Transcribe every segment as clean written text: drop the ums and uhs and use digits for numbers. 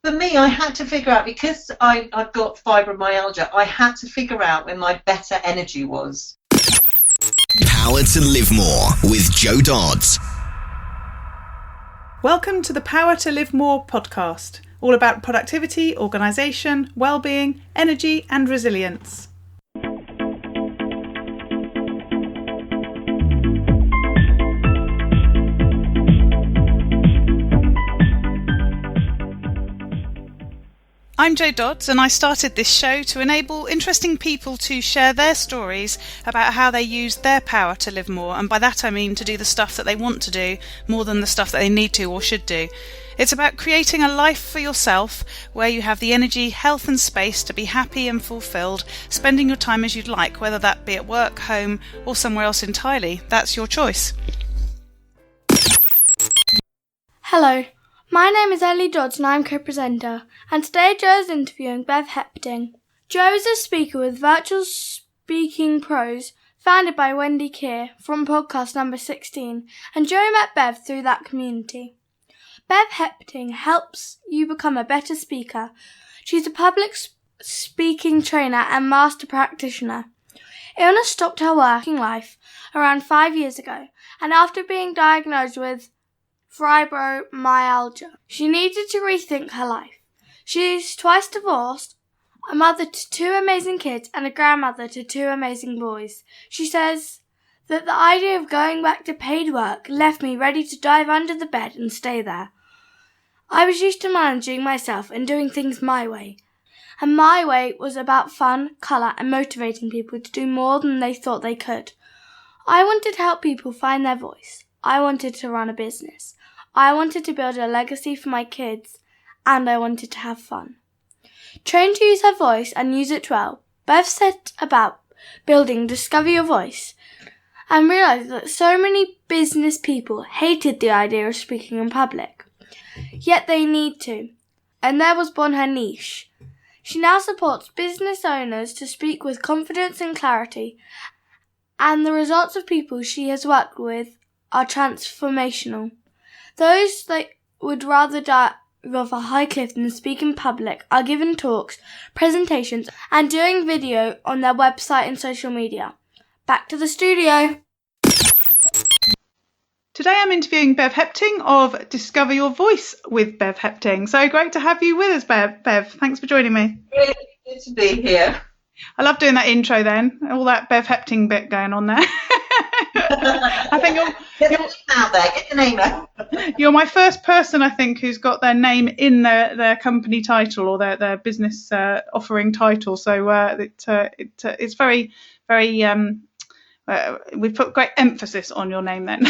For me, I had to figure out, because I've got fibromyalgia, I had to figure out when my better energy was. Power to Live More with Joe Dodds. Welcome to the Power to Live More podcast, all about productivity, organisation, well-being, energy and resilience. I'm Jo Dodds, and I started this show to enable interesting people to share their stories about how they use their power to live more, and by that I mean to do the stuff that they want to do more than the stuff that they need to or should do. It's about creating a life for yourself where you have the energy, health and space to be happy and fulfilled, spending your time as you'd like, whether that be at work, home or somewhere else entirely. That's your choice. Hello. My name is Ellie Dodds and I'm co-presenter, and today Jo is interviewing Bev Hepting. Jo is a speaker with Virtual Speaking Pros, founded by Wendy Keir from podcast number 16, and Jo met Bev through that community. Bev Hepting helps you become a better speaker. She's a public speaking trainer and master practitioner. Illness stopped her working life around 5 years ago, and after being diagnosed with fibromyalgia, she needed to rethink her life. She's twice divorced, a mother to 2 amazing kids and a grandmother to 2 amazing boys. She says that the idea of going back to paid work left me ready to dive under the bed and stay there. I was used to managing myself and doing things my way. And my way was about fun, colour and motivating people to do more than they thought they could. I wanted to help people find their voice. I wanted to run a business. I wanted to build a legacy for my kids, and I wanted to have fun. Trained to use her voice and use it well, Bev set about building Discover Your Voice and realised that so many business people hated the idea of speaking in public. Yet they need to, and there was born her niche. She now supports business owners to speak with confidence and clarity, and the results of people she has worked with are transformational. Those that would rather dive off a high cliff than speak in public are given talks, presentations, and doing video on their website and social media. Back to the studio. Today I'm interviewing Bev Hepting of Discover Your Voice with Bev Hepting. So great to have you with us, Bev. Thanks for joining me. Really good to be here. I love doing that intro then, all that Bev Hepting bit going on there. I think Get the name out. You're my first person, I think, who's got their name in their company title or their business offering title. So it's very, very, we've put great emphasis on your name then.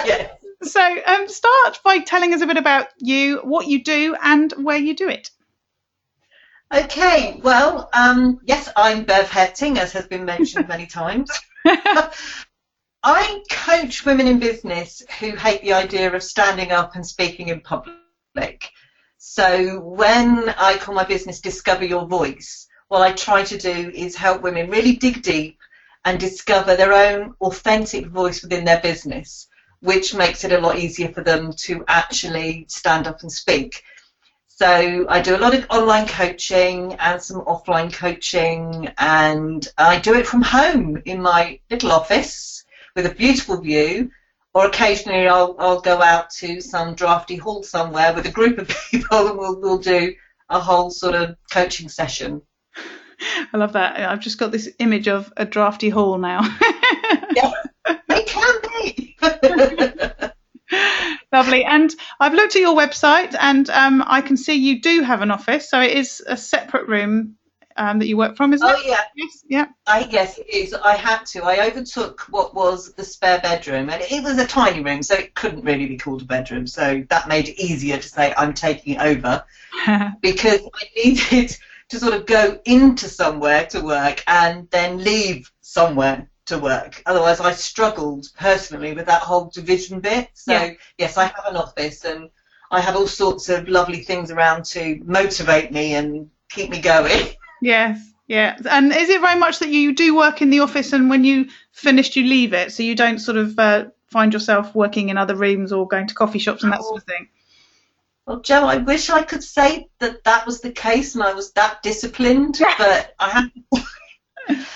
Yes. So start by telling us a bit about you, what you do and where you do it. Okay, well, yes, I'm Bev Hepting, as has been mentioned many times. I coach women in business who hate the idea of standing up and speaking in public. So when I call my business Discover Your Voice, what I try to do is help women really dig deep and discover their own authentic voice within their business, which makes it a lot easier for them to actually stand up and speak. So I do a lot of online coaching and some offline coaching, and I do it from home in my little office with a beautiful view, or occasionally I'll go out to some drafty hall somewhere with a group of people and we'll do a whole sort of coaching session. I love that. I've just got this image of a drafty hall now. Yeah, it can be. Lovely. And I've looked at your website and I can see you do have an office. So it is a separate room that you work from, isn't it? Oh, yeah. Yes, yeah. Yes, it is. I had to. I overtook what was the spare bedroom, and it was a tiny room, so it couldn't really be called a bedroom. So that made it easier to say I'm taking it over because I needed to sort of go into somewhere to work and then leave somewhere to work. Otherwise, I struggled personally with that whole division bit. So, yeah. Yes, I have an office, and I have all sorts of lovely things around to motivate me and keep me going. Yes, yeah. And is it very much that you do work in the office and when you finished you leave it, so you don't sort of find yourself working in other rooms or going to coffee shops and that sort of thing? Well, Joe, I wish I could say that that was the case and I was that disciplined, but I have.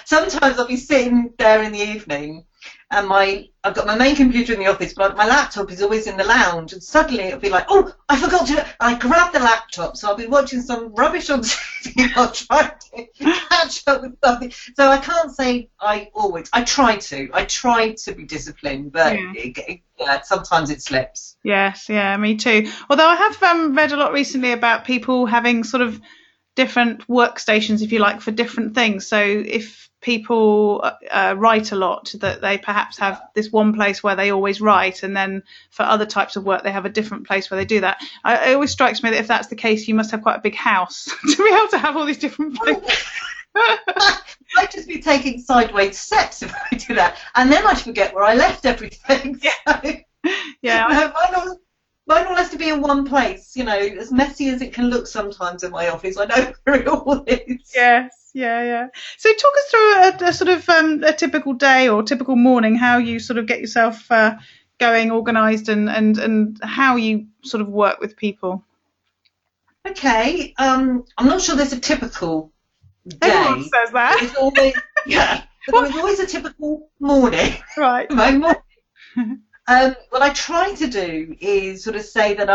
Sometimes I'll be sitting there in the evening, and I've got my main computer in the office, but my laptop is always in the lounge, and suddenly it'll be like, oh, I forgot to. I grab the laptop, so I'll be watching some rubbish on TV or trying to catch up with something. So I can't say I always. I try to be disciplined, but sometimes it slips. Yes, yeah, me too. Although I have read a lot recently about people having sort of different workstations, if you like, for different things. So if people write a lot, that they perhaps have this one place where they always write, and then for other types of work they have a different place where they do that. It always strikes me that if that's the case, you must have quite a big house to be able to have all these different places. I'd just be taking sideways steps if I do that, and then I'd forget where I left everything. Yeah. Mine all has to be in one place, as messy as it can look sometimes in my office. I know where it all is. Yes, yeah. So talk us through a sort of a typical day or typical morning, how you sort of get yourself going, organised, and how you sort of work with people. Okay, I'm not sure there's a typical day. Everyone says that. It's always, but there's always a typical morning. Right. My morning. What I try to do is sort of say that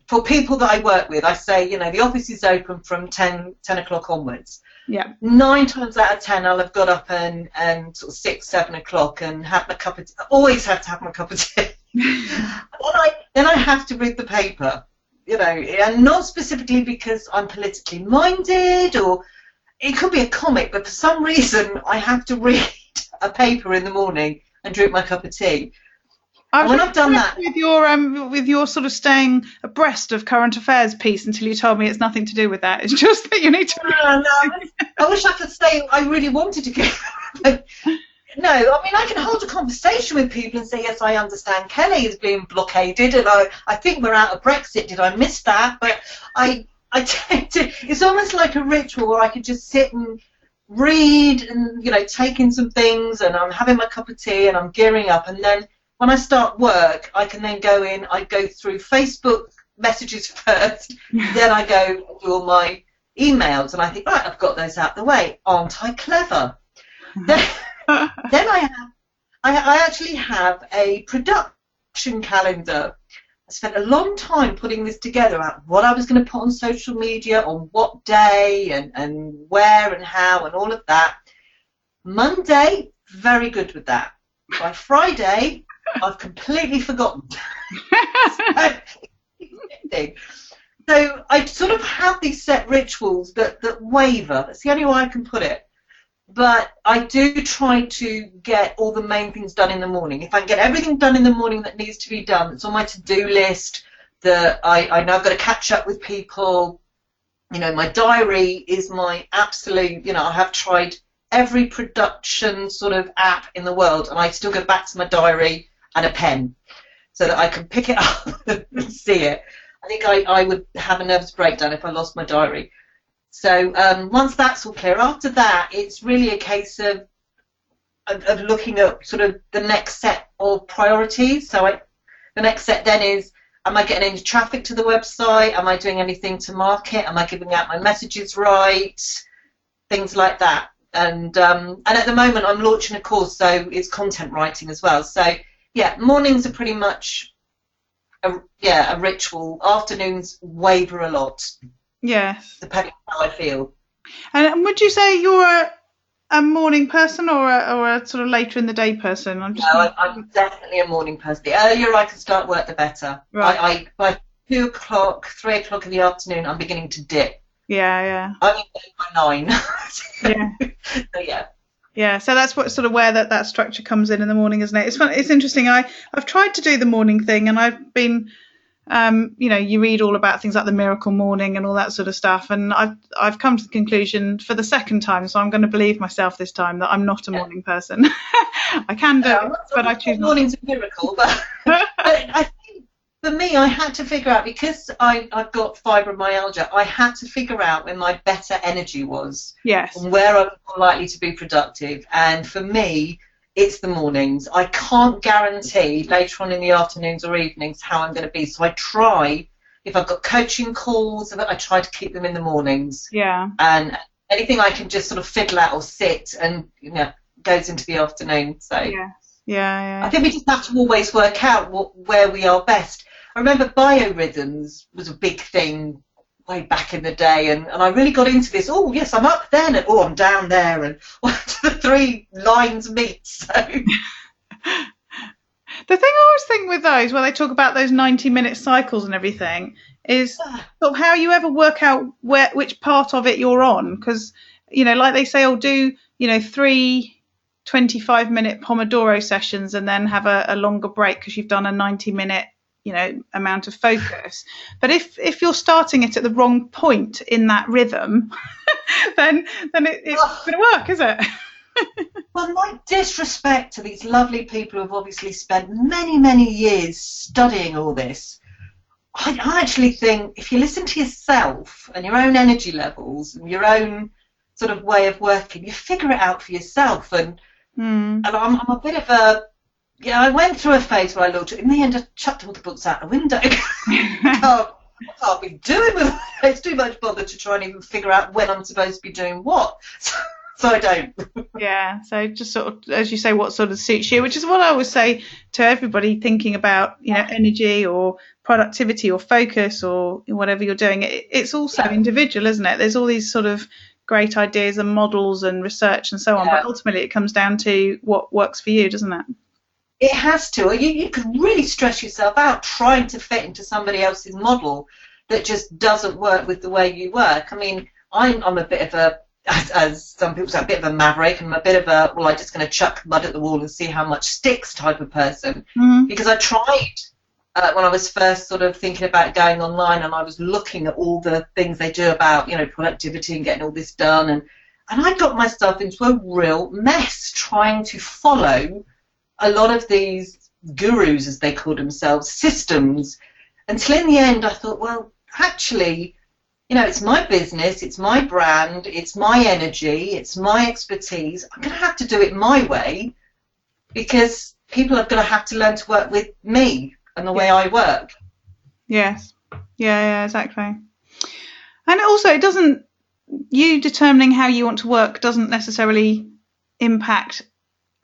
for people that I work with, I say, the office is open from 10 o'clock onwards. Yeah. 9 times out of 10, I'll have got up and sort of 6, 7 o'clock and have my cup of tea. I always have to have my cup of tea. then I have to read the paper, and not specifically because I'm politically minded, or it could be a comic, but for some reason I have to read a paper in the morning and drink my cup of tea. When I've done that, with your sort of staying abreast of current affairs piece, until you told me it's nothing to do with that. It's just that you need to. No, I wish I could say I really wanted to go. But no, I mean I can hold a conversation with people and say, yes, I understand Kelly is being blockaded, and I think we're out of Brexit. Did I miss that? But I tend to. It's almost like a ritual where I could just sit and read and take in some things, and I'm having my cup of tea and I'm gearing up, and then. When I start work, I can then go in, I go through Facebook messages first, then I go do all my emails, and I think, right, I've got those out the way. Aren't I clever? then I actually have a production calendar. I spent a long time putting this together about what I was going to put on social media, on what day, and where and how, and all of that. Monday, very good with that. By Friday, I've completely forgotten. So I sort of have these set rituals that waver. That's the only way I can put it. But I do try to get all the main things done in the morning. If I can get everything done in the morning that needs to be done, it's on my to-do list, that I know I've got to catch up with people. My diary is my absolute, I have tried every production sort of app in the world, and I still go back to my diary and a pen so that I can pick it up and see it. I think I would have a nervous breakdown if I lost my diary. So once that's all clear, after that, it's really a case of looking at sort of the next set of priorities. So the next set then is, am I getting any traffic to the website? Am I doing anything to market? Am I giving out my messages right? Things like that. And at the moment, I'm launching a course, so it's content writing as well. So yeah, mornings are pretty much a ritual. Afternoons waver a lot. Yes. Depending on how I feel. And would you say you're a morning person or a sort of later in the day person? I'm definitely a morning person. The earlier I can start work, the better. Right. By 2 o'clock, 3 o'clock in the afternoon, I'm beginning to dip. Yeah. I'm in bed by 9. Yeah. So yeah. Yeah, so that's what sort of where that structure comes in the morning, isn't it? It's fun. It's interesting. I've tried to do the morning thing, and I've been, you read all about things like the miracle morning and all that sort of stuff, and I've come to the conclusion for the second time, so I'm going to believe myself this time that I'm not a morning person. I can do it, but I choose not. Morning's a miracle, but I think for me, I had to figure out, because I've got fibromyalgia, I had to figure out when my better energy was. Yes. And where I'm more likely to be productive. And for me, it's the mornings. I can't guarantee later on in the afternoons or evenings how I'm going to be. So I try if I've got coaching calls, I try to keep them in the mornings. Yeah. And anything I can just sort of fiddle out or sit and, goes into the afternoon. So Yeah. I think we just have to always work out where we are best. I remember biorhythms was a big thing way back in the day, and I really got into this. Oh, yes, I'm up then, and I'm down there, and the 3 lines meet. So the thing I always think with those, when they talk about those 90-minute cycles and everything, is sort of how you ever work out which part of it you're on. Because, like they say, do 3 25-minute Pomodoro sessions and then have a longer break because you've done a 90-minute amount of focus. But if you're starting it at the wrong point in that rhythm, then it's not going to work, is it? Well, my disrespect to these lovely people who have obviously spent many, many years studying all this. I actually think if you listen to yourself and your own energy levels and your own sort of way of working, you figure it out for yourself. And I'm a bit of a... I went through a phase where I looked at it. In the end, I chucked all the books out the window. I can't be doing with it. It's too much bother to try and even figure out when I'm supposed to be doing what. So I don't. Yeah, so just sort of, as you say, what sort of suits you, which is what I always say to everybody thinking about, energy or productivity or focus or whatever you're doing. It's also individual, isn't it? There's all these sort of great ideas and models and research and so on, but ultimately it comes down to what works for you, doesn't it? It has to. You can really stress yourself out trying to fit into somebody else's model that just doesn't work with the way you work. I mean, I'm a bit of a, as some people say, a bit of a maverick, and I'm a bit of a, I'm just going to chuck mud at the wall and see how much sticks type of person. Because I tried when I was first sort of thinking about going online, and I was looking at all the things they do about, productivity and getting all this done, and I got myself into a real mess trying to follow a lot of these gurus, as they call themselves, systems, until in the end I thought, well, actually, it's my business, it's my brand, it's my energy, it's my expertise. I'm going to have to do it my way because people are going to have to learn to work with me and the way I work. Yes. Yeah, exactly. And also, you determining how you want to work doesn't necessarily impact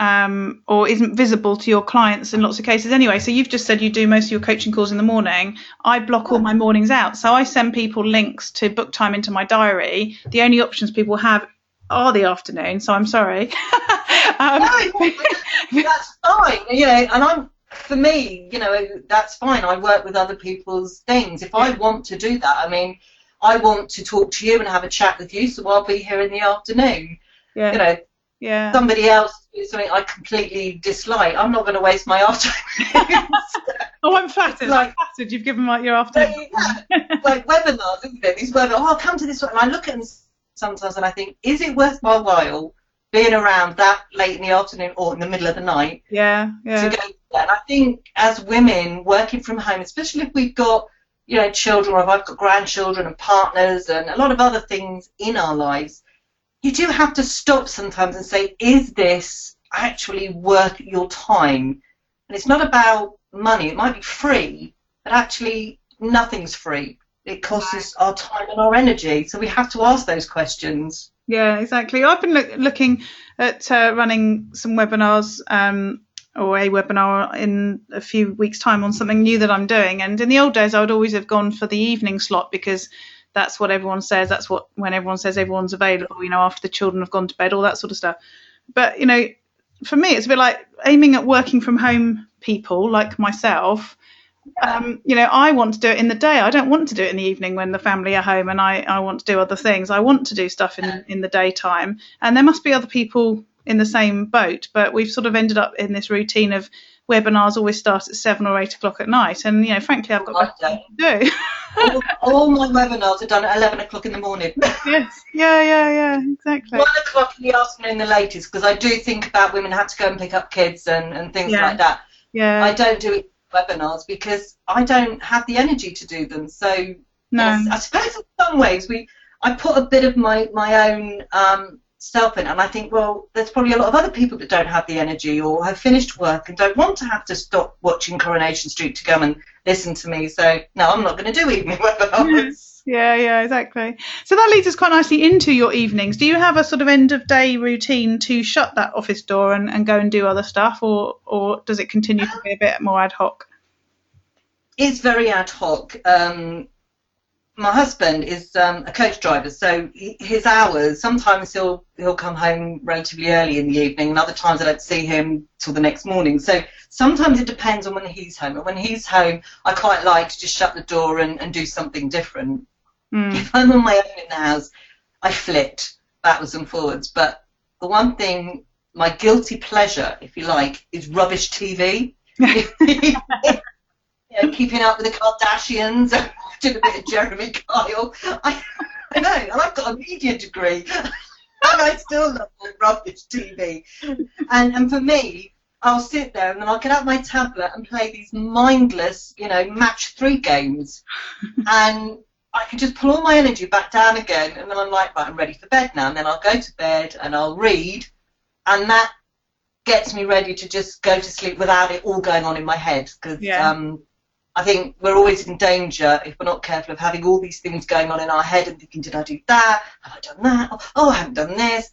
or isn't visible to your clients in lots of cases anyway. So you've just said you do most of your coaching calls in the morning. I block all my mornings out. So I send people links to book time into my diary. The only options people have are the afternoon. So I'm sorry. No, that's fine. And for me, that's fine. I work with other people's things. If I want to do that, I mean, I want to talk to you and have a chat with you. So I'll be here in the afternoon. Yeah. Somebody else doing something I completely dislike, I'm not going to waste my afternoon. Oh, I'm flattered. I'm flattered. You've given your afternoon. Like webinars, isn't it? These webinars. I'll come to this one, and I look at them sometimes, and I think, is it worth my while being around that late in the afternoon or in the middle of the night? Yeah. To go there? And I think as women working from home, especially if we've got children, or if I've got grandchildren and partners and a lot of other things in our lives, you do have to stop sometimes and say, is this actually worth your time? And it's not about money. It might be free, but actually nothing's free. It costs us our time and our energy. So we have to ask those questions. Yeah, exactly. I've been looking at running some webinars or a webinar in a few weeks' time on something new that I'm doing. And in the old days, I would always have gone for the evening slot because that's what everyone says. That's when everyone says everyone's available, after the children have gone to bed, all that sort of stuff. But, for me, it's a bit like aiming at working from home people like myself. I want to do it in the day. I don't want to do it in the evening when the family are home and I want to do other things. I want to do stuff in the daytime. And there must be other people in the same boat. But we've sort of ended up in this routine of webinars always start at 7 or 8 o'clock at night. And, frankly, I've got better to do. all my webinars are done at 11 o'clock in the morning. Yes. Yeah, exactly. 1 o'clock in the afternoon the latest, because I do think about women have to go and pick up kids and things like that. Yeah. I don't do webinars because I don't have the energy to do them. So no. Yes, I suppose in some ways I put a bit of my own self in, and I think, well, there's probably a lot of other people that don't have the energy or have finished work and don't want to have to stop watching Coronation Street to go and listen to me. So no, I'm not going to do evening webinars. Yeah, exactly. So that leads us quite nicely into your evenings. Do you have a sort of end of day routine to shut that office door and go and do other stuff, or does it continue to be a bit more ad hoc? It's very ad hoc. My husband is a coach driver, so his hours, sometimes he'll come home relatively early in the evening, and other times I don't see him till the next morning. So sometimes it depends on when he's home. And when he's home, I quite like to just shut the door and do something different. If I'm on my own in the house, I flit backwards and forwards. But the one thing, my guilty pleasure, if you like, is rubbish TV. Keeping up with the Kardashians, doing a bit of Jeremy Kyle. I know, and I've got a media degree, and I still love rubbish TV. And for me, I'll sit there and then I'll get out my tablet and play these mindless, match 3 games, and I can just pull all my energy back down again, and then I'm like, right, I'm ready for bed now. And then I'll go to bed and I'll read, and that gets me ready to just go to sleep without it all going on in my head, because I think we're always in danger, if we're not careful, of having all these things going on in our head and thinking, did I do that? Have I done that? Oh, I haven't done this.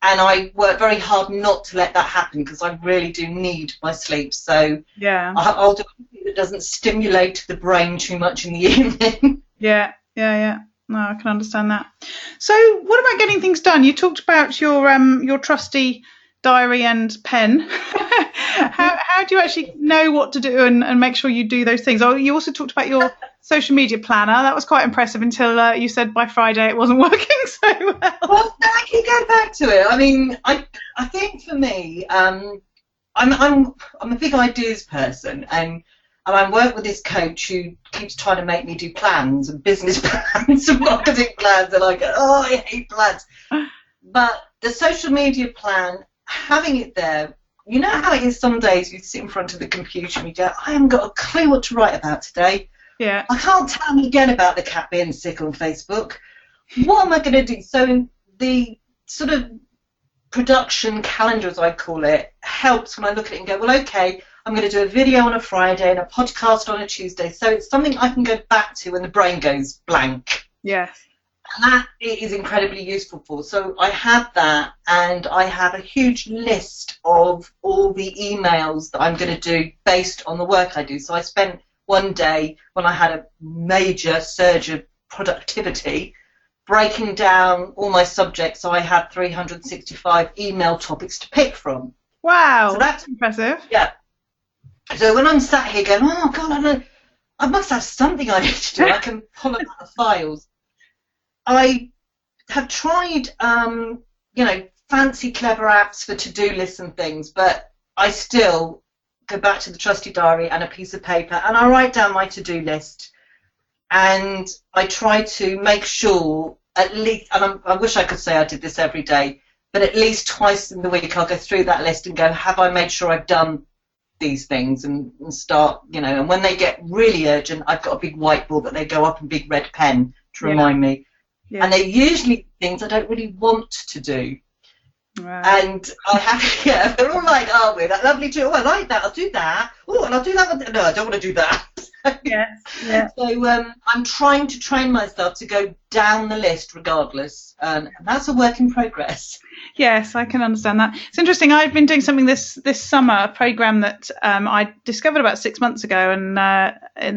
And I work very hard not to let that happen, because I really do need my sleep. So I'll do anything that doesn't stimulate the brain too much in the evening. Yeah. No, I can understand that. So what about getting things done? You talked about your trusty diary and pen. How do you actually know what to do and make sure you do those things? Oh, you also talked about your social media planner. That was quite impressive until you said by Friday it wasn't working so well. Well, I can go back to it. I mean, I think for me, I'm a big ideas person, and I work with this coach who keeps trying to make me do plans and business plans and marketing plans, and I go, oh, I hate plans. But the social media plan, having it there, you know how it is some days you sit in front of the computer and you go, I haven't got a clue what to write about today. Yeah. I can't tell me again about the cat being sick on Facebook. What am I going to do? So the sort of production calendar, as I call it, helps when I look at it and go, well, okay, I'm going to do a video on a Friday and a podcast on a Tuesday. So it's something I can go back to when the brain goes blank. Yes. And that is incredibly useful for. So I have that, and I have a huge list of all the emails that I'm going to do based on the work I do. So I spent one day when I had a major surge of productivity breaking down all my subjects, so I had 365 email topics to pick from. Wow, so that's impressive. Yeah. So when I'm sat here going, oh God, I must have something I need to do. I can pull out the files. I have tried, fancy, clever apps for to-do lists and things, but I still go back to the trusty diary and a piece of paper, and I write down my to-do list, and I try to make sure at least, and I wish I could say I did this every day, but at least twice in the week I'll go through that list and go, have I made sure I've done these things, and start, and when they get really urgent, I've got a big whiteboard that they go up in big red pen to remind me. Yeah. And they're usually things I don't really want to do. Right. And I have, they're all like, oh, we're that lovely too. Oh, I like that. I'll do that. Oh, and I'll do that one. No, I don't want to do that. Yes. Yeah. So I'm trying to train myself to go down the list regardless. And that's a work in progress. Yes, I can understand that. It's interesting. I've been doing something this summer, a program that I discovered about 6 months ago, and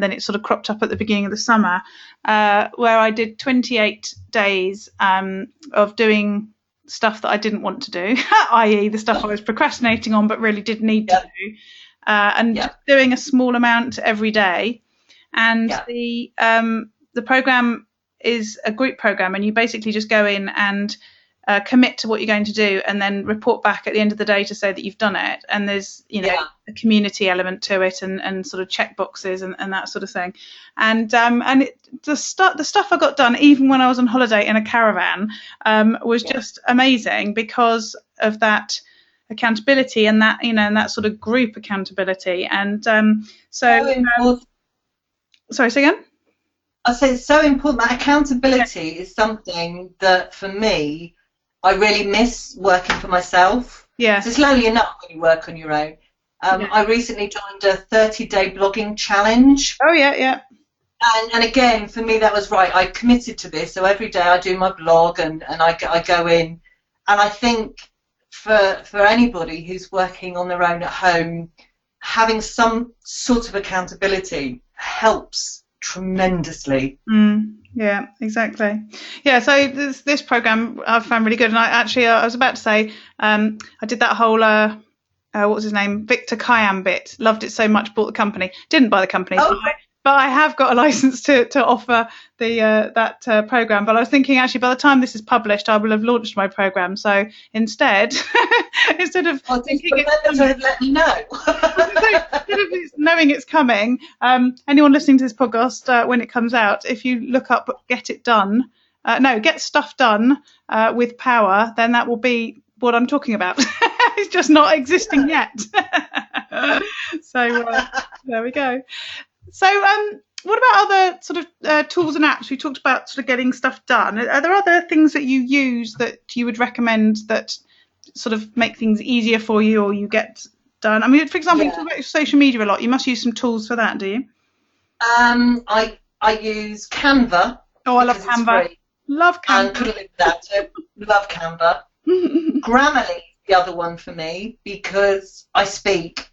then it sort of cropped up at the beginning of the summer, where I did 28 days of doing stuff that I didn't want to do, i.e. the stuff I was procrastinating on but really did need to do, and just doing a small amount every day. And the program is a group program, and you basically just go in and commit to what you're going to do, and then report back at the end of the day to say that you've done it. And there's a community element to it, and sort of check boxes and that sort of thing. And the stuff I got done, even when I was on holiday in a caravan, was just amazing because of that accountability and that and that sort of group accountability. And sorry, say again. I say it's so important. That accountability is something that for me, I really miss working for myself. Yeah. So it's lonely enough when you work on your own. I recently joined a 30-day blogging challenge. Oh, yeah. And again, for me, that was right. I committed to this. So every day I do my blog and I go in. And I think for anybody who's working on their own at home, having some sort of accountability helps tremendously. Yeah, exactly. Yeah, so this program I found really good. And I was about to say, I did that whole, what was his name? Victor Kiam bit. Loved it so much, bought the company. Didn't buy the company. But I have got a license to offer that program. But I was thinking, actually, by the time this is published, I will have launched my program. So instead of thinking let me know. instead of knowing it's coming, anyone listening to this podcast when it comes out, if you look up "Get It Done," Get Stuff Done with Power, then that will be what I'm talking about. It's just not existing yet. So there we go. So, what about other sort of tools and apps? We talked about sort of getting stuff done. Are there other things that you use that you would recommend that sort of make things easier for you or you get done? I mean, for example, you talk about social media a lot. You must use some tools for that, do you? I use Canva. Oh, I love Canva. Love Canva. And couldn't live without it. Love Canva. Grammarly is the other one for me because I speak.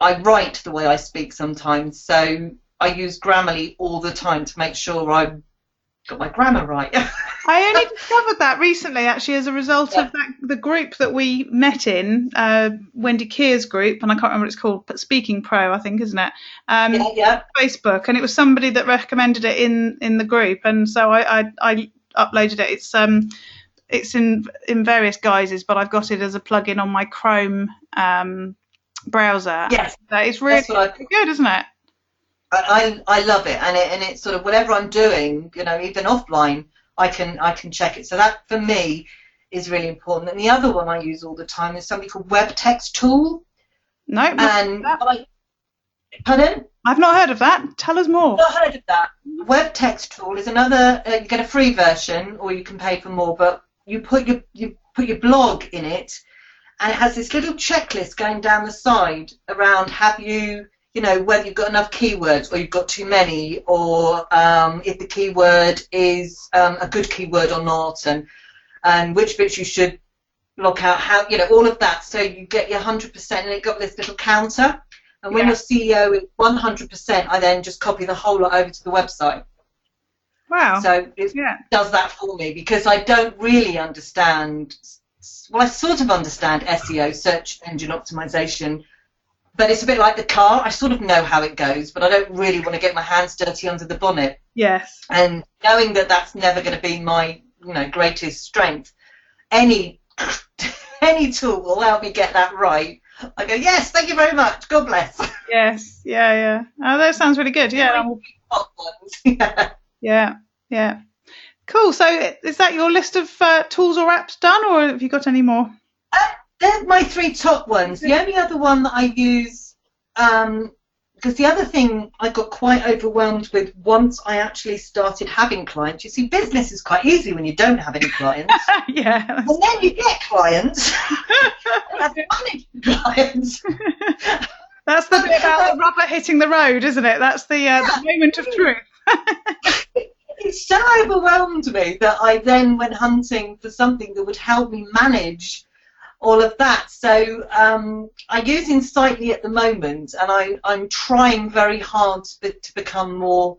I write the way I speak sometimes, so I use Grammarly all the time to make sure I've got my grammar right. I only discovered that recently, actually, as a result of the group that we met in, Wendy Keir's group, and I can't remember what it's called, but Speaking Pro, I think, isn't it? Facebook, and it was somebody that recommended it in the group, and so I uploaded it. It's in various guises, but I've got it as a plugin on my Chrome browser. Yes, it's really good, isn't it? I love it, and it's sort of whatever I'm doing, even offline, I can check it. So that for me is really important. And the other one I use all the time is something called Web Text Tool. No, pardon? I've not heard of that. Tell us more. Not heard of that. Web Text Tool is another. You get a free version, or you can pay for more. But you put your blog in it. And it has this little checklist going down the side around whether you've got enough keywords or you've got too many, or if the keyword is a good keyword or not, and which bits you should block out, all of that. So you get your 100%, and it got this little counter. And when your CEO is 100%, I then just copy the whole lot over to the website. Wow. So it does that for me because I don't really understand. Well, I sort of understand SEO, search engine optimization, but it's a bit like the car. I sort of know how it goes, but I don't really want to get my hands dirty under the bonnet. Yes. And knowing that that's never going to be my, greatest strength, any tool will help me get that right. I go, yes, thank you very much. God bless. Yes. Yeah. Oh, that sounds really good. Yeah. Yeah. Cool. So is that your list of tools or apps done, or have you got any more? They're my three top ones. The only other one that I use, because the other thing I got quite overwhelmed with once I actually started having clients. You see, business is quite easy when you don't have any clients. Yeah. And then you get clients. And have to manage the clients. That's the bit about the rubber hitting the road, isn't it? That's the moment of truth. It so overwhelmed me that I then went hunting for something that would help me manage all of that. So I use Insightly at the moment, and I'm trying very hard to become more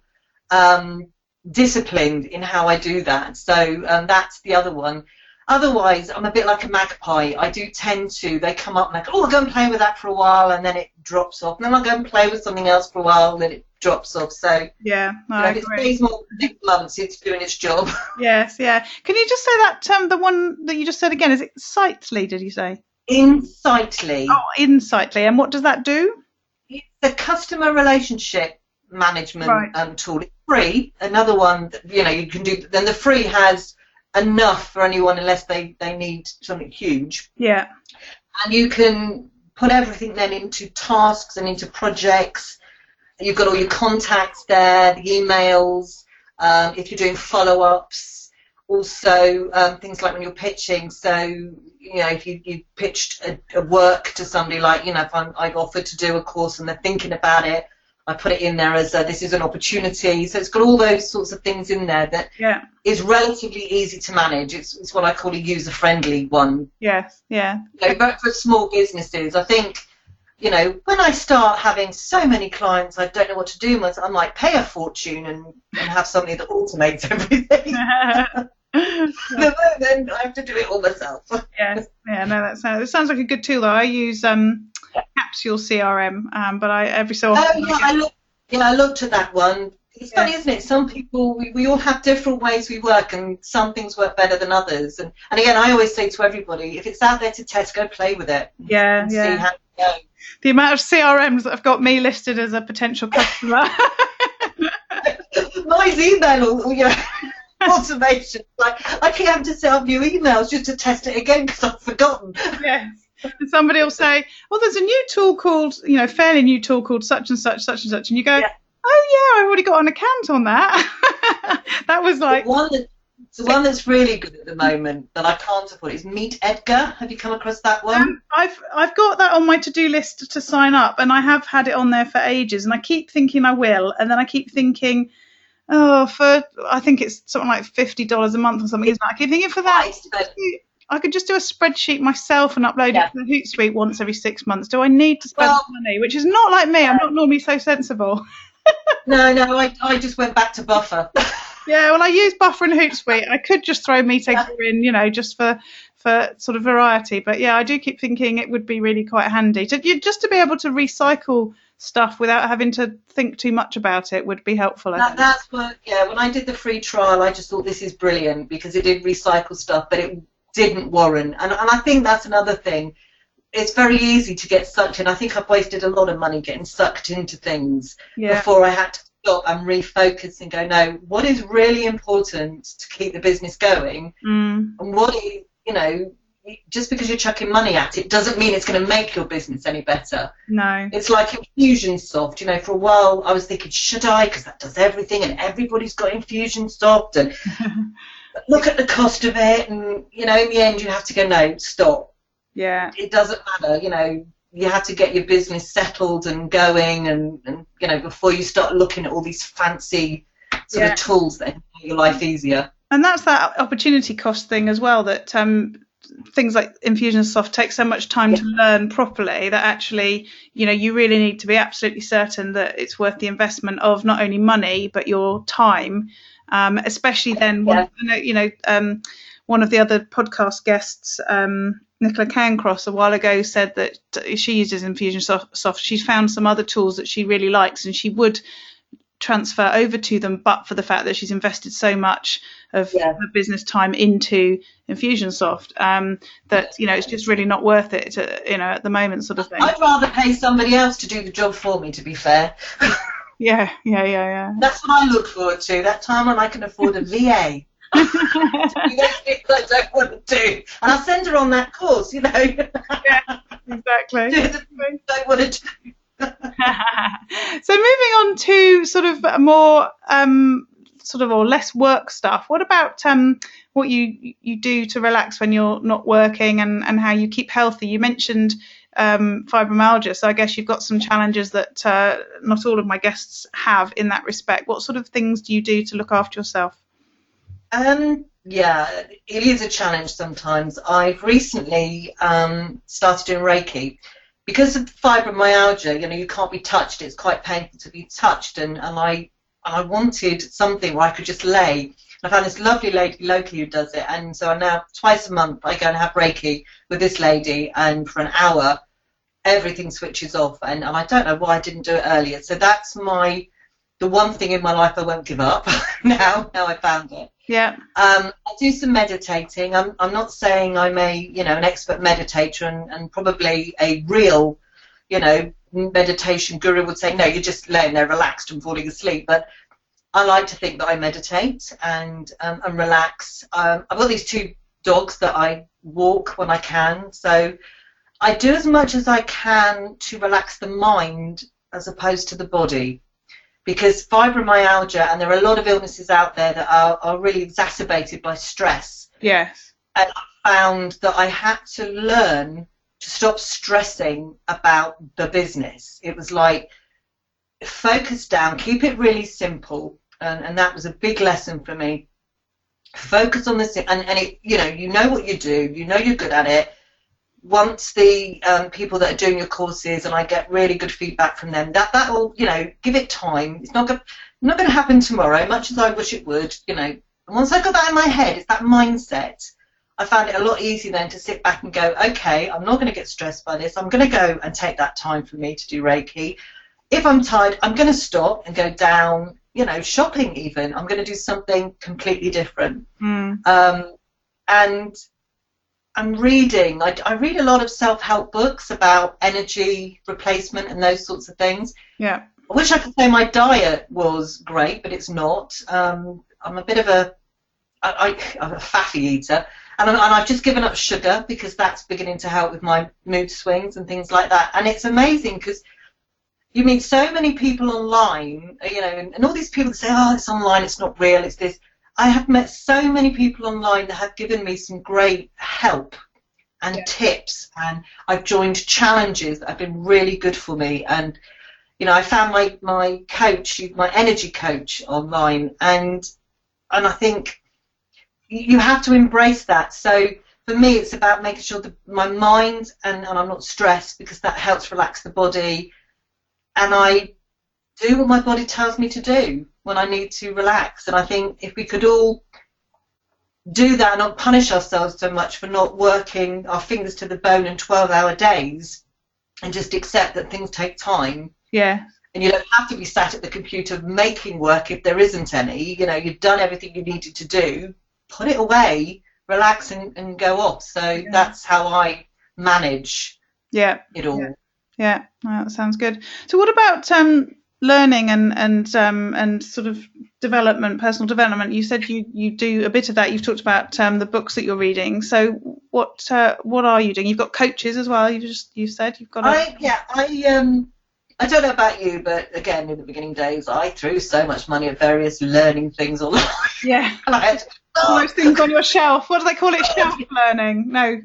disciplined in how I do that. So that's the other one. Otherwise, I'm a bit like a magpie. I do tend to, they come up and I go, I'll go and play with that for a while, and then it drops off. And then I'll go and play with something else for a while, and then it drops off. So yeah, if it stays more than 6 months, it's doing its job. Yes, yeah. Can you just say that the one that you just said again? Is it Sightly? Did you say? Insightly. Oh, Insightly. And what does that do? It's a customer relationship management tool. It's free. Another one that, you can do. Then the free has enough for anyone unless they need something huge. Yeah. And you can put everything then into tasks and into projects. You've got all your contacts there, the emails, if you're doing follow-ups, Also, things like when you're pitching. So, if you pitched a work to somebody, like, if I've offered to do a course and they're thinking about it, I put it in there as this is an opportunity. So it's got all those sorts of things in there that is relatively easy to manage. It's what I call a user-friendly one. Yes, yeah. But for small businesses, I think, when I start having so many clients, I don't know what to do. I might pay a fortune and have somebody that automates everything. Then I have to do it all myself. Yes, yeah, no, it sounds like a good tool though. I use Capsule CRM, but every so often. I looked at that one. It's funny, isn't it? Some people, we all have different ways we work, and some things work better than others. And again, I always say to everybody, if it's out there to test, go play with it. Yeah, See how it goes. The amount of CRMs that have got me listed as a potential customer. Mine's email or automation. Like, I keep having to set up new emails just to test it again because I've forgotten. Yes. And somebody will say, well, there's a new tool called, fairly new tool called such and such, such and such. And you go, oh, yeah, I've already got an account on that. That was like... The one that's really good at the moment that I can't afford is Meet Edgar. Have you come across that one? I've got that on my to-do list to sign up, and I have had it on there for ages, and I keep thinking I will, and then I keep thinking, I think it's something like $50 a month or something, isn't it? I keep thinking for that, I could just do a spreadsheet myself and upload it to the Hootsuite once every 6 months. Do I need to spend money? Which is not like me. I'm not normally so sensible. No, I just went back to Buffer. Yeah, well, I use Buffer and Hootsuite. I could just throw Meet Edgar in, just for sort of variety. But yeah, I do keep thinking it would be really quite handy just to be able to recycle stuff without having to think too much about it would be helpful. That's what. Yeah, when I did the free trial, I just thought this is brilliant because it did recycle stuff, but it didn't warrant. And I think that's another thing. It's very easy to get sucked in. I think I've wasted a lot of money getting sucked into things before I had to stop and refocus and go, no, what is really important to keep the business going? And what is, just because you're chucking money at it doesn't mean it's going to make your business any better. No. It's like Infusionsoft. For a while I was thinking, should I? Because that does everything and everybody's got Infusionsoft. And look at the cost of it. And, in the end you have to go, no, stop. Yeah. It doesn't matter, you have to get your business settled and going and before you start looking at all these fancy sort of tools that make your life easier. And that's that opportunity cost thing as well, that things like Infusionsoft take so much time to learn properly that actually, you really need to be absolutely certain that it's worth the investment of not only money but your time, especially then one of the other podcast guests, Nicola Cancross, a while ago said that she uses Infusionsoft. She's found some other tools that she really likes and she would transfer over to them, but for the fact that she's invested so much of her business time into Infusionsoft, that it's just really not worth it at the moment, sort of thing. I'd rather pay somebody else to do the job for me, to be fair. Yeah. That's what I look forward to, that time when I can afford a VA. To do those things I don't want to do, and I'll send her on that course. Yeah, exactly. Do the things I want to do. So moving on to sort of more or less work stuff. What about what you do to relax when you're not working and how you keep healthy? You mentioned fibromyalgia, so I guess you've got some challenges that not all of my guests have in that respect. What sort of things do you do to look after yourself? It is a challenge sometimes. I've recently started doing Reiki. Because of fibromyalgia, you can't be touched. It's quite painful to be touched, and I wanted something where I could just lay. I found this lovely lady locally who does it, and so now twice a month I go and have Reiki with this lady, and for an hour everything switches off, and I don't know why I didn't do it earlier. So that's the one thing in my life I won't give up. now I found it. Yeah. I do some meditating. I'm not saying I'm an expert meditator and probably a real, meditation guru would say, no, you're just laying there relaxed and falling asleep. But I like to think that I meditate and relax. I've got these two dogs that I walk when I can. So I do as much as I can to relax the mind as opposed to the body. because fibromyalgia, and there are a lot of illnesses out there that are really exacerbated by stress. Yes. And I found that I had to learn to stop stressing about the business. It was like, focus down, keep it really simple, and that was a big lesson for me. Focus on this, and it, you know what you do, you know you're good at it. Once the people that are doing your courses, and I get really good feedback from them, that will, give it time. It's not going to happen tomorrow, much as I wish it would, And once I got that in my head, it's that mindset. I found it a lot easier then to sit back and go, okay, I'm not going to get stressed by this. I'm going to go and take that time for me to do Reiki. If I'm tired, I'm going to stop and go down, shopping even. I'm going to do something completely different. And I'm reading. I read a lot of self-help books about energy replacement and those sorts of things. Yeah. I wish I could say my diet was great, but it's not. I'm a bit of I'm a faffy eater. And I've just given up sugar because that's beginning to help with my mood swings and things like that. And it's amazing because you meet so many people online, and all these people that say, oh, it's online, it's not real, it's this. I have met so many people online that have given me some great help and tips, and I've joined challenges that have been really good for me. And, I found my coach, my energy coach online, and I think you have to embrace that. So for me, it's about making sure that my mind, and I'm not stressed, because that helps relax the body, and I do what my body tells me to do when I need to relax. And I think if we could all do that and not punish ourselves so much for not working our fingers to the bone in 12-hour days, and just accept that things take time. Yeah. And you don't have to be sat at the computer making work if there isn't any. You've done everything you needed to do. Put it away, relax, and go off. So that's how I manage it all. Yeah, well, that sounds good. So what about learning and sort of development, personal development? You said you do a bit of that. You've talked about the books that you're reading. So what are you doing? You've got coaches as well. You said you've got. I don't know about you, but again, in the beginning days, I threw so much money at various learning things online. Yeah. And I had all those things on your shelf. What do they call it? Shelf learning? No.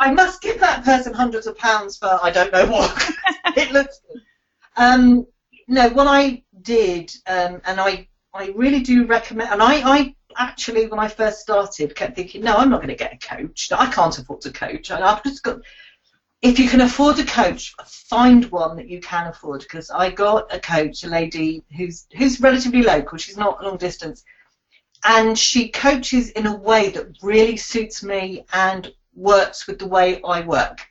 I must give that person hundreds of pounds for I don't know what. It looks good. No, what I did, and I really do recommend, and I actually, when I first started, kept thinking, no, I'm not going to get a coach. No, I can't afford to coach. I've just got. If you can afford a coach, find one that you can afford, because I got a coach, a lady who's relatively local. She's not long distance, and she coaches in a way that really suits me and works with the way I work.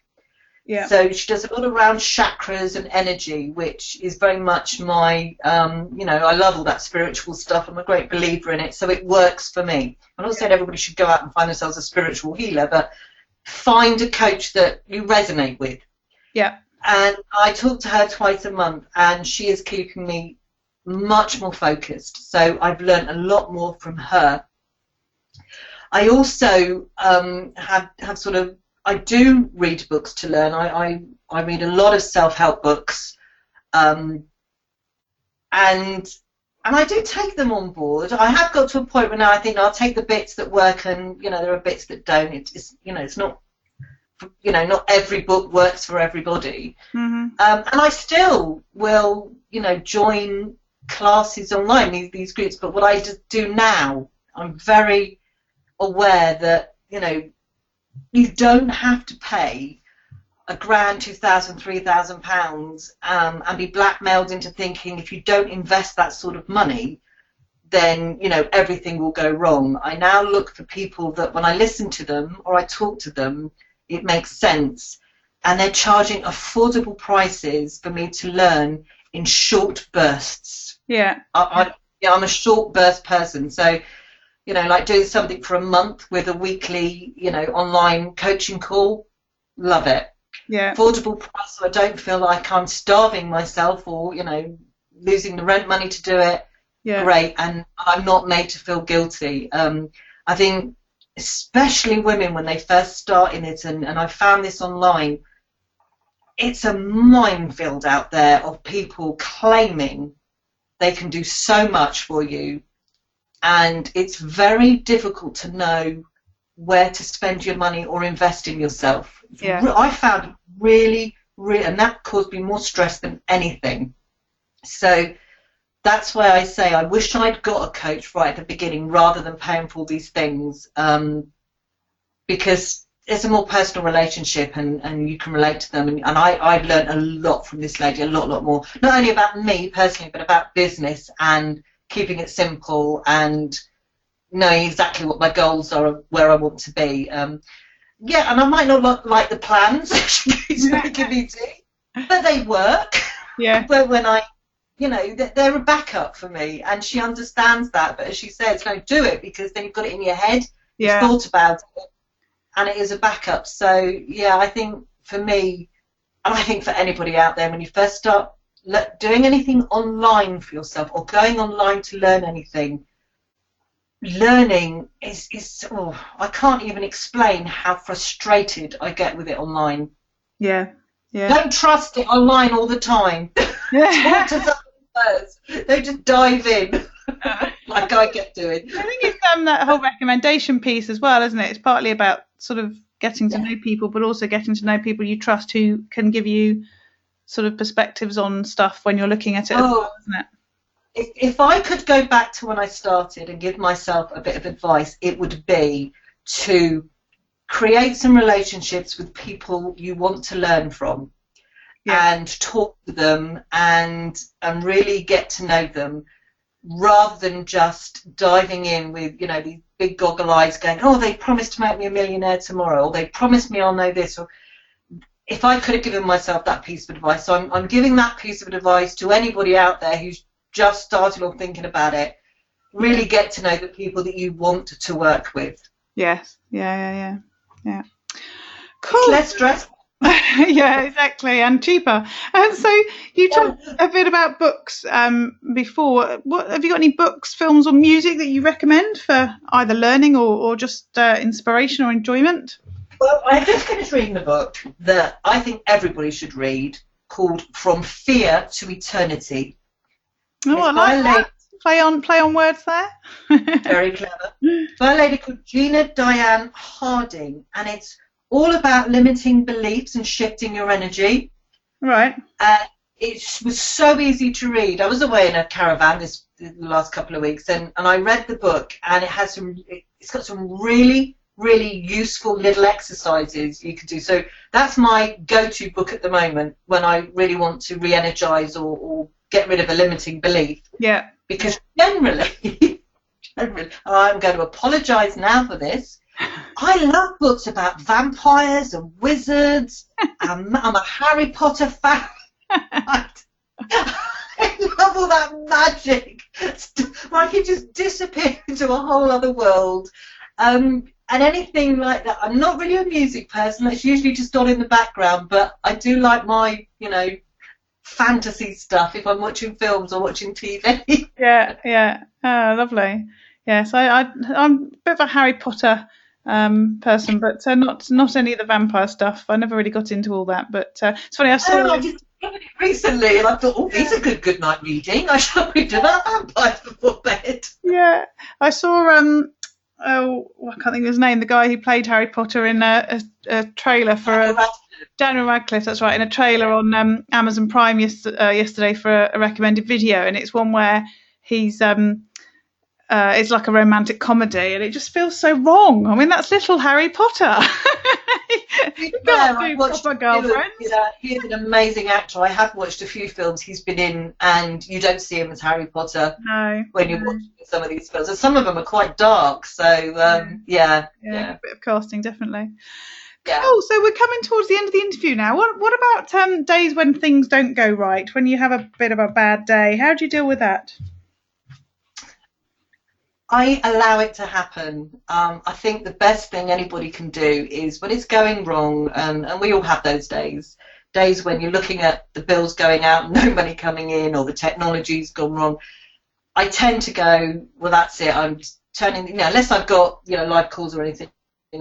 Yeah. So she does a lot around chakras and energy, which is very much my, I love all that spiritual stuff. I'm a great believer in it, so it works for me. I'm not saying everybody should go out and find themselves a spiritual healer, but find a coach that you resonate with. Yeah. And I talk to her twice a month, and she is keeping me much more focused. So I've learned a lot more from her. I also have sort of, I do read books to learn. I read a lot of self-help books, and I do take them on board. I have got to a point where now I think I'll take the bits that work, and there are bits that don't. It's not, not every book works for everybody. Mm-hmm. And I still will, join classes online, these groups. But what I just do now, I'm very aware that you don't have to pay £1,000, £2,000, £3,000 and be blackmailed into thinking if you don't invest that sort of money, then everything will go wrong. I now look for people that when I listen to them or I talk to them, it makes sense, and they're charging affordable prices for me to learn in short bursts. Yeah. I'm a short burst person, so like doing something for a month with a weekly, online coaching call, love it. Yeah. Affordable price, so I don't feel like I'm starving myself or, losing the rent money to do it. Yeah. Great, and I'm not made to feel guilty. I think especially women when they first start in it, and I found this online, it's a minefield out there of people claiming they can do so much for you, and it's very difficult to know where to spend your money or invest in yourself. Yeah. I found it really, and that caused me more stress than anything. So that's why I say I wish I'd got a coach right at the beginning rather than paying for all these things, because it's a more personal relationship, and you can relate to them. And I've learned a lot from this lady, a lot more, not only about me personally, but about business and keeping it simple and knowing exactly what my goals are, where I want to be. Yeah, and I might not like the plans she's making me do, but they work. Yeah. But when they're a backup for me, and she understands that. But as she says, don't do it, because then you've got it in your head, you've thought about it, and it is a backup. So, yeah, I think for me, and I think for anybody out there, when you first start doing anything online for yourself or going online to learn anything, learning is I can't even explain how frustrated I get with it online. Yeah. Don't trust it online all the time. Talk to somebody first. Don't just dive in like I get doing. I think it's that whole recommendation piece as well, isn't it? It's partly about sort of getting to know people, but also getting to know people you trust who can give you sort of perspectives on stuff when you're looking at it as well, isn't it? If I could go back to when I started and give myself a bit of advice, it would be to create some relationships with people you want to learn from, and talk to them and really get to know them, rather than just diving in with, these big goggle eyes going, oh, they promised to make me a millionaire tomorrow, or they promised me I'll know this. Or if I could have given myself that piece of advice, so I'm giving that piece of advice to anybody out there who's just started or thinking about it. Really get to know the people that you want to work with. Yes. Yeah. Cool. It's less stressful. Yeah, exactly, and cheaper. And so you talked a bit about books before. What have you got? Any books, films, or music that you recommend for either learning or just inspiration or enjoyment? Well, I just finished reading a book that I think everybody should read, called From Fear to Eternity. Oh, I like that. Play on words there. Very clever. By a lady called Gina Diane Harding, and it's all about limiting beliefs and shifting your energy. Right. It was so easy to read. I was away in a caravan the last couple of weeks, and I read the book, and it's got some really, really useful little exercises you can do. So that's my go-to book at the moment when I really want to re-energize or get rid of a limiting belief. Yeah. Because generally, I'm going to apologise now for this, I love books about vampires and wizards. I'm a Harry Potter fan. I love all that magic. I can just disappear into a whole other world. And anything like that. I'm not really a music person. That's usually just on in the background. But I do like my, fantasy stuff if I'm watching films or watching TV. Yeah. Oh, lovely. Yes, I'm a bit of a Harry Potter person, but not any of the vampire stuff. I never really got into all that, but it's funny. I just discovered it recently, and I thought, oh, these are good night reading. I shall read about vampires before bed. Yeah, I saw I can't think of his name. The guy who played Harry Potter in a trailer for Daniel Radcliffe. That's right, in a trailer on Amazon Prime yesterday for a recommended video, and it's one where he's it's like a romantic comedy, and it just feels so wrong. I mean, that's little Harry Potter. He's an amazing actor. I have watched a few films he's been in, and you don't see him as Harry Potter when you watch some of these films. And some of them are quite dark, so a bit of casting, definitely. Yeah. Cool. So we're coming towards the end of the interview now. What about days when things don't go right, when you have a bit of a bad day? How do you deal with that? I allow it to happen. I think the best thing anybody can do is when it's going wrong, and we all have those days when you're looking at the bills going out, no money coming in, or the technology's gone wrong. I tend to go, well, that's it. I'm turning, unless I've got live calls or anything,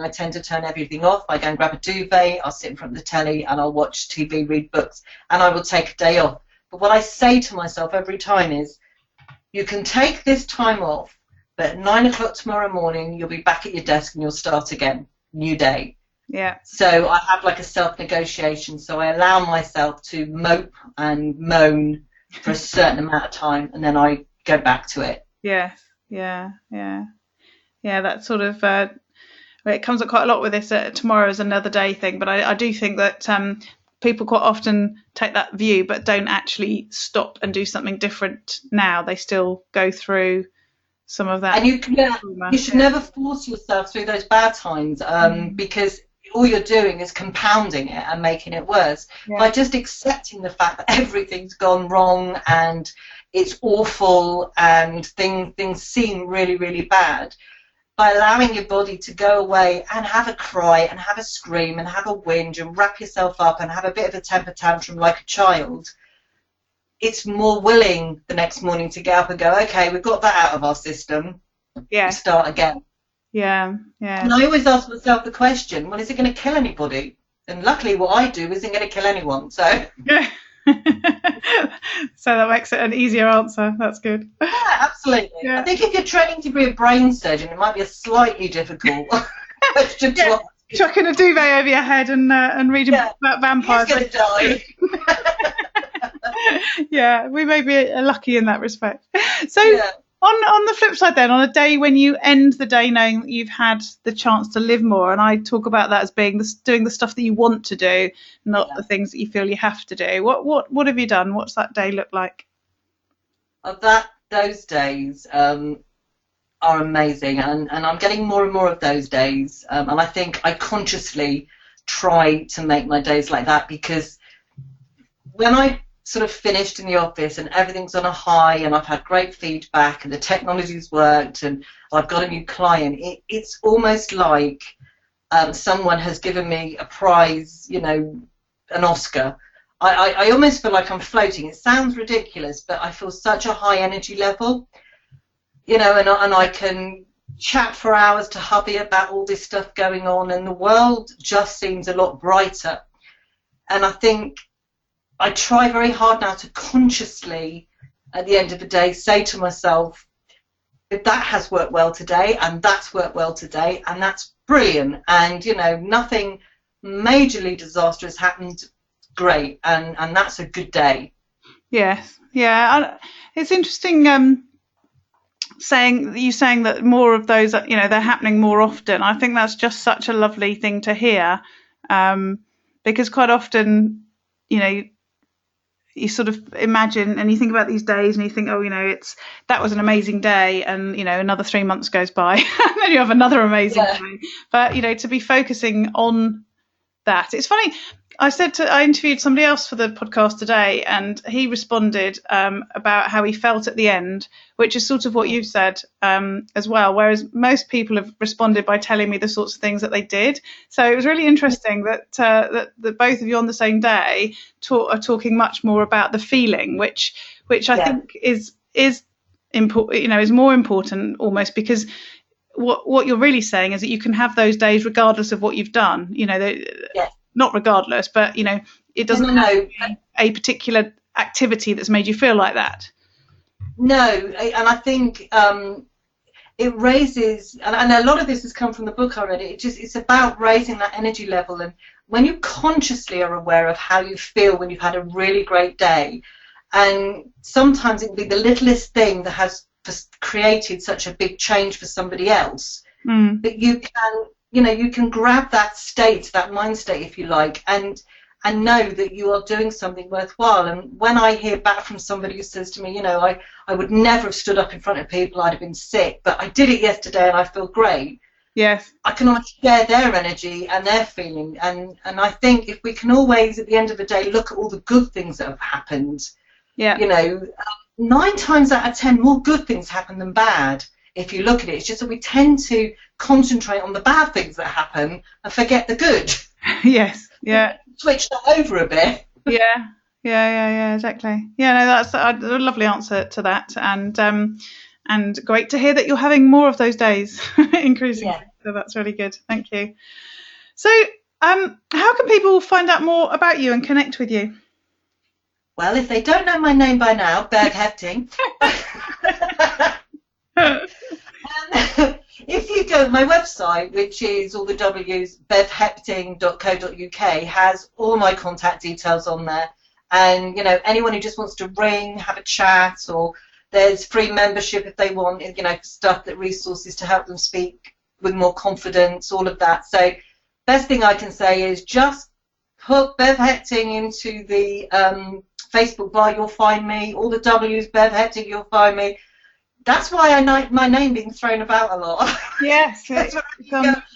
I tend to turn everything off. I go and grab a duvet, I'll sit in front of the telly, and I'll watch TV, read books, and I will take a day off. But what I say to myself every time is, you can take this time off, but at 9 o'clock tomorrow morning, you'll be back at your desk and you'll start again. New day. Yeah. So I have like a self-negotiation. So I allow myself to mope and moan for a certain amount of time, and then I go back to it. Yes. Yeah. That sort of it comes up quite a lot with this tomorrow is another day thing. But I do think that people quite often take that view, but don't actually stop and do something different now. They still go through some of that. And you should never force yourself through those bad times, because all you're doing is compounding it and making it worse. By just accepting the fact that everything's gone wrong and it's awful and things seem really, really bad, by allowing your body to go away and have a cry and have a scream and have a whinge and wrap yourself up and have a bit of a temper tantrum like a child, it's more willing the next morning to get up and go, okay, we've got that out of our system. Yeah. Start again. Yeah. And I always ask myself the question, well, is it going to kill anybody? And luckily what I do isn't going to kill anyone. So yeah. So that makes it an easier answer. That's good. Yeah, absolutely. Yeah. I think if you're training to be a brain surgeon, it might be a slightly difficult question to ask. Chucking a duvet over your head and reading about vampires. He's going to die. Yeah, we may be lucky in that respect. So on the flip side then, on a day when you end the day knowing that you've had the chance to live more, and I talk about that as being doing the stuff that you want to do, not the things that you feel you have to do. What have you done? What's that day look like? Those days are amazing, and I'm getting more and more of those days, and I think I consciously try to make my days like that, because when I sort of finished in the office and everything's on a high and I've had great feedback and the technology's worked and I've got a new client, it's almost like someone has given me a prize, an Oscar. I almost feel like I'm floating. It sounds ridiculous, but I feel such a high energy level, and I can chat for hours to hubby about all this stuff going on, and the world just seems a lot brighter. And I think I try very hard now to consciously, at the end of the day, say to myself, if that has worked well today, and that's worked well today, and that's brilliant, and, nothing majorly disastrous happened, great, and that's a good day. Yes, yeah. It's interesting saying that more of those, they're happening more often. I think that's just such a lovely thing to hear, because quite often, you sort of imagine and you think about these days and you think, that was an amazing day, and another 3 months goes by and then you have another amazing day. But to be focusing on that, it's funny. I interviewed somebody else for the podcast today, and he responded about how he felt at the end, which is sort of what you've said as well, whereas most people have responded by telling me the sorts of things that they did. So it was really interesting that that both of you on the same day are talking much more about the feeling, which I think is important, is more important almost, because what you're really saying is that you can have those days regardless of what you've done. Not regardless, but it doesn't have to be a particular activity that's made you feel like that. No, and I think it raises, and a lot of this has come from the book I read. It's about raising that energy level, and when you consciously are aware of how you feel when you've had a really great day, and sometimes it can be the littlest thing that has created such a big change for somebody else, that you can. You can grab that state, that mind state, if you like, and know that you are doing something worthwhile. And when I hear back from somebody who says to me, I would never have stood up in front of people, I'd have been sick, but I did it yesterday and I feel great. Yes. I can almost share their energy and their feeling. And I think if we can always, at the end of the day, look at all the good things that have happened, 9 times out of 10 more good things happen than bad. If you look at it, it's just that we tend to concentrate on the bad things that happen and forget the good. Yes, yeah. Switch that over a bit. Yeah, exactly. Yeah, no, that's a lovely answer to that, and great to hear that you're having more of those days increasingly. Yeah. So that's really good. Thank you. So, how can people find out more about you and connect with you? Well, if they don't know my name by now, Berg Hepting. If you go to my website, which is all the W's, bevhepting.co.uk, has all my contact details on there. And, anyone who just wants to ring, have a chat, or there's free membership if they want, stuff, resources to help them speak with more confidence, all of that. So best thing I can say is just put Bev Hepting into the Facebook bar, you'll find me. All the W's, Bev Hepting, you'll find me. That's why I like my name being thrown about a lot. Yes. Google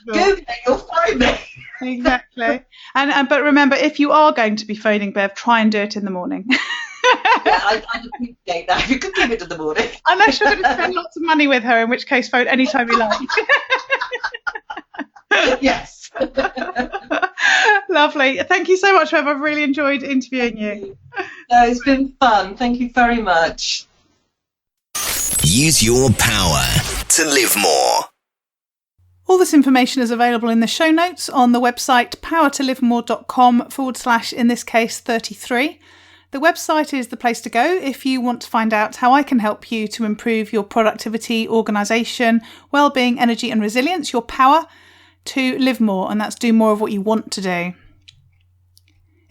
it, you'll find me. Exactly. But remember, if you are going to be phoning Bev, try and do it in the morning. Yeah, I appreciate that. You could give it in the morning. Unless you're going to spend lots of money with her, in which case phone anytime you like. Yes. Lovely. Thank you so much, Bev. I've really enjoyed interviewing you. No, it's been fun. Thank you very much. Use your power to live more. All this information is available in the show notes on the website powertolivemore.com/ in this case 33. The website is the place to go if you want to find out how I can help you to improve your productivity, organisation, well-being, energy and resilience, your power to live more, and that's do more of what you want to do.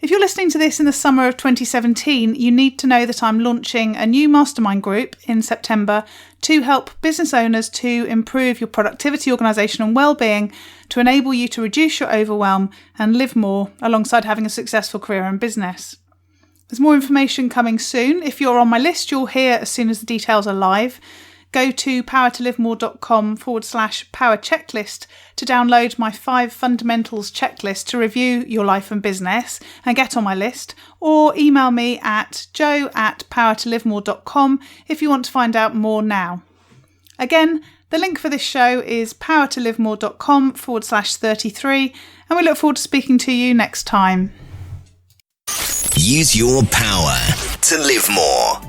If you're listening to this in the summer of 2017, you need to know that I'm launching a new mastermind group in September to help business owners to improve your productivity, organisation and well-being to enable you to reduce your overwhelm and live more alongside having a successful career and business. There's more information coming soon. If you're on my list, you'll hear as soon as the details are live. Go to powertolivemore.com/power checklist to download my 5 fundamentals checklist to review your life and business and get on my list, or email me at joe@powertolivemore.com if you want to find out more now. Again, the link for this show is powertolivemore.com/33, and we look forward to speaking to you next time. Use your power to live more.